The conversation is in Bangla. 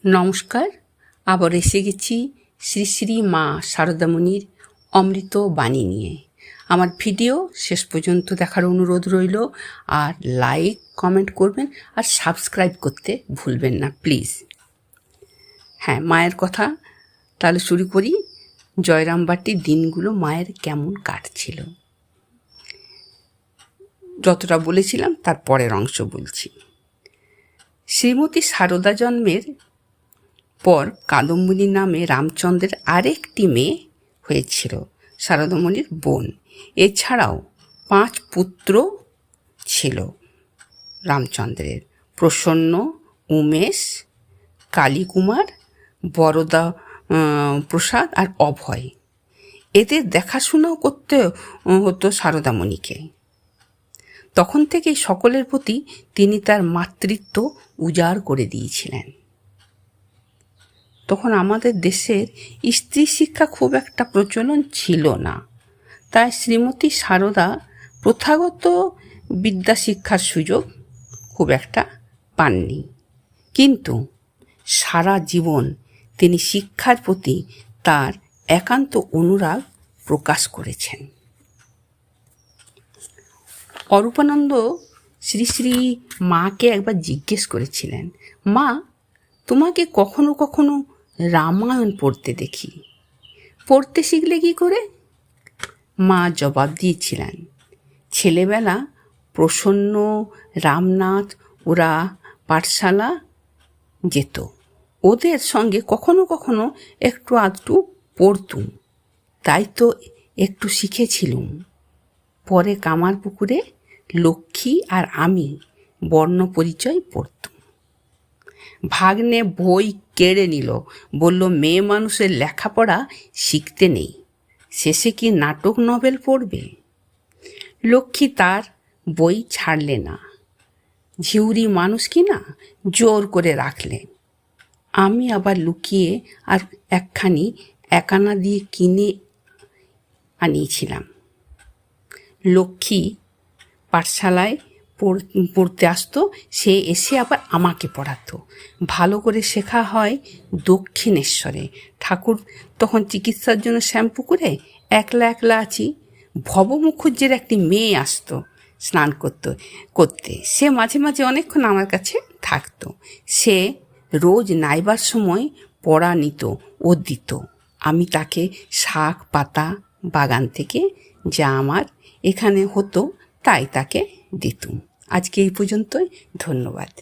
নমস্কার, আবার এসে গেছি শ্রী শ্রী মা শারদামণির অমৃত বাণী নিয়ে। আমার ভিডিও শেষ পর্যন্ত দেখার অনুরোধ রইল, আর লাইক কমেন্ট করবেন আর সাবস্ক্রাইব করতে ভুলবেন না প্লিজ। হ্যাঁ, মায়ের কথা তাহলে শুরু করি। জয়রামবাটির দিনগুলো মায়ের কেমন কাটছিল, যতটা বলেছিলাম তার পরের অংশ বলছি। শ্রীমতী শারদা জন্মের পর কাদম্বিনী নামে রামচন্দ্রের আরেকটি মেয়ে হয়েছিল, শারদামণির বোন। এছাড়াও 5 পুত্র ছিল রামচন্দ্রের: প্রসন্ন, উমেশ, কালীকুমার, বরদা প্রসাদ আর অভয়। এদের দেখাশোনাও করতে হতো শারদামণিকে। তখন থেকেই সকলের প্রতি তিনি তার মাতৃত্ব উজাড় করে দিয়েছিলেন। তখন আমাদের দেশের স্ত্রী শিক্ষা খুব একটা প্রচলন ছিল না, তাই শ্রীমতী শারদা প্রথাগত বিদ্যা শিক্ষার সুযোগ খুব একটা পাননি। কিন্তু সারা জীবন তিনি শিক্ষার প্রতি তার একান্ত অনুরাগ প্রকাশ করেছেন। অরূপানন্দ শ্রী শ্রী মাকে একবার জিজ্ঞেস করেছিলেন, মা, তোমাকে কখনো কখনো রামায়ণ পড়তে দেখি, পড়তে শিখলে কি করে? মা জবাব দিয়েছিলেন, ছেলেবেলা প্রসন্ন, রামনাথ ওরা পাঠশালা যেত, ওদের সঙ্গে কখনো কখনো একটু আধটু পড়তুম, তাই তো একটু শিখেছিলুম। পরে কামারপুকুরে লক্ষ্মী আর আমি বর্ণ পরিচয় পড়তুম। ভাগ্নে বই কেড়ে নিল, বলল মেয়ে মানুষের লেখাপড়া শিখতে নেই, শেষে কি নাটক নভেল পড়বে? লক্ষ্মী তার বই ছাড়লে না, ঝিউরি মানুষ কি না, জোর করে রাখলে। আমি আবার লুকিয়ে আর একখানি 1 আনা দিয়ে কিনে আনিয়েছিলাম। লক্ষ্মী পাঠশালায় পড়তে আসতো, সে এসে আবার আমাকে পড়াতো। ভালো করে শেখা হয় দক্ষিণেশ্বরে। ঠাকুর তখন চিকিৎসার জন্য শ্যামপুকুরে একলা একলা আছি। ভব মুখুজ্জের একটি মেয়ে আসতো স্নান করতে। সে মাঝে মাঝে অনেকক্ষণ আমার কাছে থাকতো। সে রোজ নাইবার সময় পড়া নিত ও দিত। আমি তাকে শাক পাতা বাগান থেকে যা আমার এখানে হতো তাই তাকে দিতুম। আজকে এই পর্যন্তই, ধন্যবাদ।